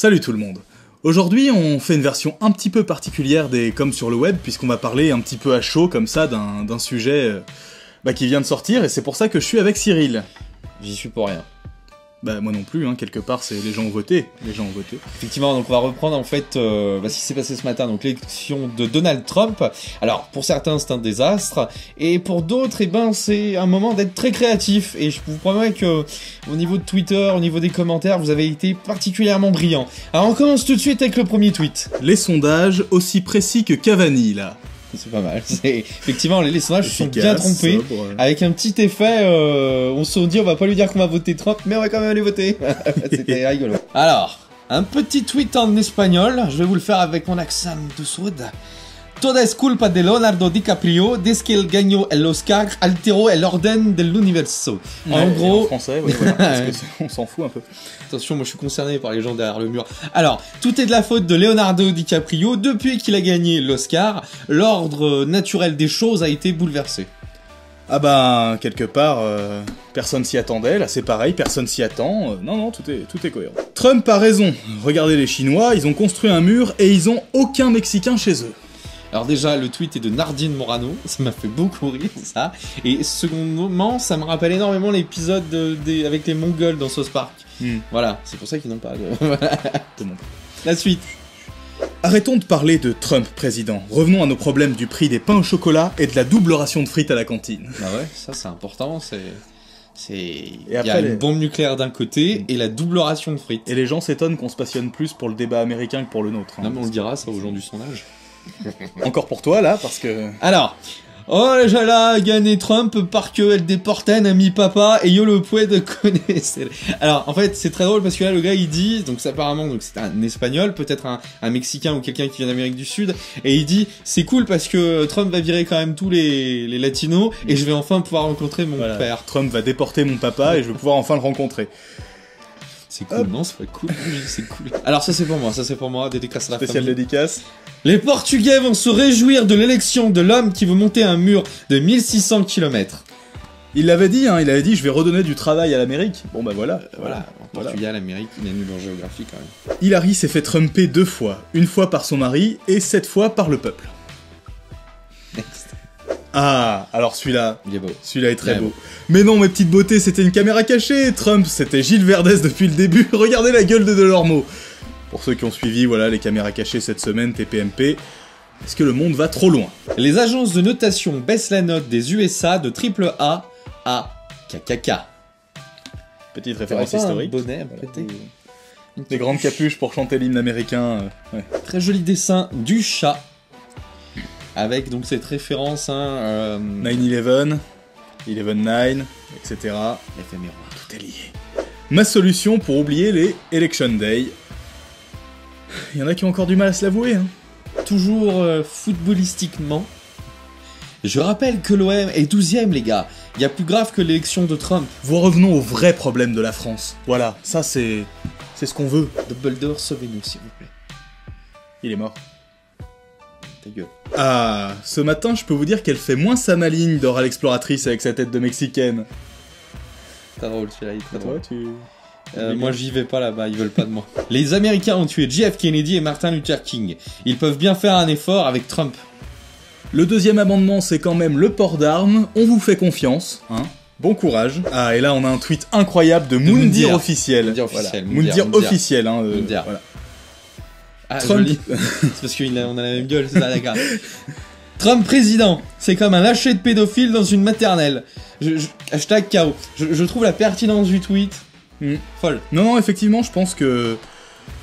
Salut tout le monde. Aujourd'hui, on fait une version un petit peu particulière des Comme sur le web, puisqu'on va parler un petit peu à chaud, comme ça, d'un sujet qui vient de sortir, et c'est pour ça que je suis avec Cyril. J'y suis pour rien. Bah moi non plus, hein, quelque part, c'est les gens ont voté. Effectivement, donc on va reprendre en fait ce qui s'est passé ce matin, donc l'élection de Donald Trump. Alors, pour certains, c'est un désastre, et pour d'autres, c'est un moment d'être très créatif, et je vous promets que au niveau de Twitter, au niveau des commentaires, vous avez été particulièrement brillant. Alors on commence tout de suite avec le premier tweet. Les sondages, aussi précis que Cavani, là. C'est pas mal. Effectivement, les sondages se sont bien Efficace, trompés. sobre. Avec un petit effet, on se dit on va pas lui dire qu'on va voter Trump, mais on va quand même aller voter. C'était rigolo. Alors, un petit tweet en espagnol. Je vais vous le faire avec mon accent du sud. Toda es culpa de Leonardo DiCaprio desde que él ganó el Oscar alteró el orden del universo. Ouais, En gros, en français, oui, voilà, parce que on s'en fout un peu. attention, moi je suis concerné par les gens derrière le mur. Alors, tout est de la faute de Leonardo DiCaprio. Depuis qu'il a gagné l'Oscar, l'ordre naturel des choses a été bouleversé. Ah bah, quelque part, personne s'y attendait, là c'est pareil, personne s'y attend, non, tout est cohérent. Trump a raison, regardez les Chinois, ils ont construit un mur et ils ont aucun Mexicain chez eux. Alors déjà, le tweet est de Nardine Morano, ça m'a fait beaucoup rire, ça. Et secondement, ça me rappelle énormément l'épisode avec les Mongols dans South Park. Voilà, c'est pour ça qu'ils n'ont pas de... La suite. Arrêtons de parler de Trump président, revenons à nos problèmes du prix des pains au chocolat et de la double ration de frites à la cantine. Bah ouais, ça c'est important, il y après, a une bombe nucléaire d'un côté et la double ration de frites. Et les gens s'étonnent qu'on se passionne plus pour le débat américain que pour le nôtre. Hein. Non mais on le dira ça aux gens du sondage. Encore pour toi là, parce que... Alors, oh là, gagné Trump parce qu'elle déportait un ami papa et yo le puede connaître. Alors en fait c'est très drôle parce que là le gars il dit, donc c'est apparemment donc c'est un espagnol, peut-être un mexicain ou quelqu'un qui vient d'Amérique du Sud, et il dit c'est cool parce que Trump va virer quand même tous les latinos et je vais enfin pouvoir rencontrer mon père. Trump va déporter mon papa et je vais pouvoir enfin le rencontrer. C'est cool, non, c'est pas cool, c'est cool. Alors ça c'est pour moi, dédicace à la Spécial famille. dédicace. Les Portugais vont se réjouir de l'élection de l'homme qui veut monter un mur de 1600 km. Il l'avait dit, je vais redonner du travail à l'Amérique. Bon bah voilà. En Portugal, l'Amérique, il est nul en géographie quand même. Hillary s'est fait trumper 2 fois, une fois par son mari et 7 fois par le peuple. Next. Ah, alors celui-là, Il est beau. celui-là est très Ouais. beau. Mais non, mes petites beautés, c'était une caméra cachée. Trump, c'était Gilles Verdez depuis le début. Regardez la gueule de Delormeau. Pour ceux qui ont suivi, voilà, les caméras cachées cette semaine, TPMP. Est-ce que le monde va trop loin? Les agences de notation baissent la note des USA de AAA à KKK. Petite référence historique. Un bonnet pété. Des grandes capuches pour chanter l'hymne américain. Ouais. Très joli dessin du chat. Avec donc cette référence, 9/11, 11/9, etc. Éphéméro. Tout est lié. Ma solution pour oublier les Election Day. Il y en a qui ont encore du mal à se l'avouer, hein. Toujours footballistiquement. Je rappelle que l'OM est 12ème, les gars. Il y a plus grave que l'élection de Trump. Revenons au vrai problème de la France. Voilà, ça c'est ce qu'on veut. Dumbledore, sauvez-nous, s'il vous plaît. Il est mort. Ta gueule. Ah, ce matin, je peux vous dire qu'elle fait moins sa maligne Dora l'exploratrice avec sa tête de mexicaine. Très drôle, celui-là, il est très drôle. tu... Moi j'y vais pas là-bas, ils veulent pas de moi. Les Américains ont tué JF Kennedy et Martin Luther King. Ils peuvent bien faire un effort avec Trump. Le deuxième amendement, c'est quand même le port d'armes. On vous fait confiance, hein. Bon courage. Ah, et là, on a un tweet incroyable de Moundir officiel. Moundir officiel, Voilà. Moundir officiel, hein. Moundir. Voilà. Ah, Trump. joli. C'est parce qu'on a la même gueule, c'est ça, d'accord. Trump président, c'est comme un lâcher de pédophile dans une maternelle. Hashtag KO. Je trouve la pertinence du tweet folle. Non, effectivement, je pense que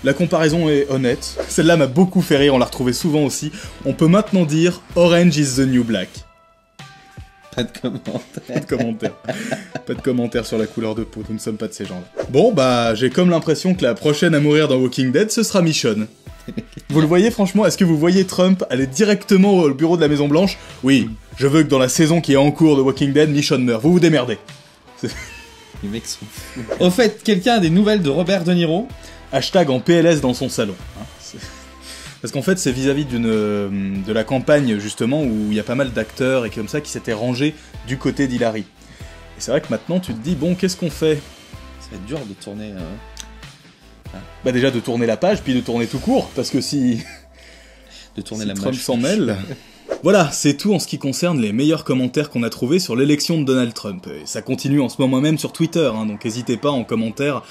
la comparaison est honnête. Celle-là m'a beaucoup fait rire, on l'a retrouvée souvent aussi. On peut maintenant dire Orange is the new black. Pas de commentaire. Pas de commentaire. Pas de commentaire sur la couleur de peau, nous ne sommes pas de ces gens-là. Bon, bah, j'ai comme l'impression que la prochaine à mourir dans Walking Dead, ce sera Michonne. Vous le voyez, franchement, est-ce que vous voyez Trump aller directement au bureau de la Maison Blanche? Oui, je veux que dans la saison qui est en cours de Walking Dead, Michonne meure. Vous vous démerdez. Les mecs sont fous. Au fait, quelqu'un a des nouvelles de Robert De Niro? Hashtag en PLS dans son salon. Hein, parce qu'en fait, c'est vis-à-vis de la campagne, justement, où il y a pas mal d'acteurs et comme ça qui s'étaient rangés du côté d'Hillary. Et c'est vrai que maintenant, tu te dis, bon, qu'est-ce qu'on fait? Ça va être dur de tourner Bah déjà de tourner la page, puis de tourner tout court, parce que si... De tourner si la Trump mâche. s'en mêle... Voilà, c'est tout en ce qui concerne les meilleurs commentaires qu'on a trouvés sur l'élection de Donald Trump. Et ça continue en ce moment même sur Twitter, hein, donc n'hésitez pas en commentaire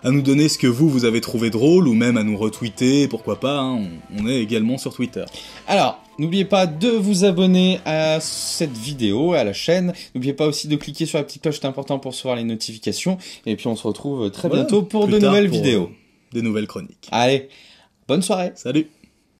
à nous donner ce que vous avez trouvé drôle, ou même à nous retweeter, pourquoi pas, hein, on est également sur Twitter. Alors, n'oubliez pas de vous abonner à cette vidéo, à la chaîne. N'oubliez pas aussi de cliquer sur la petite cloche, c'est important pour recevoir les notifications. Et puis on se retrouve très Voilà, bientôt pour plus de tard nouvelles pour, vidéos. Des nouvelles chroniques. Allez, bonne soirée. Salut!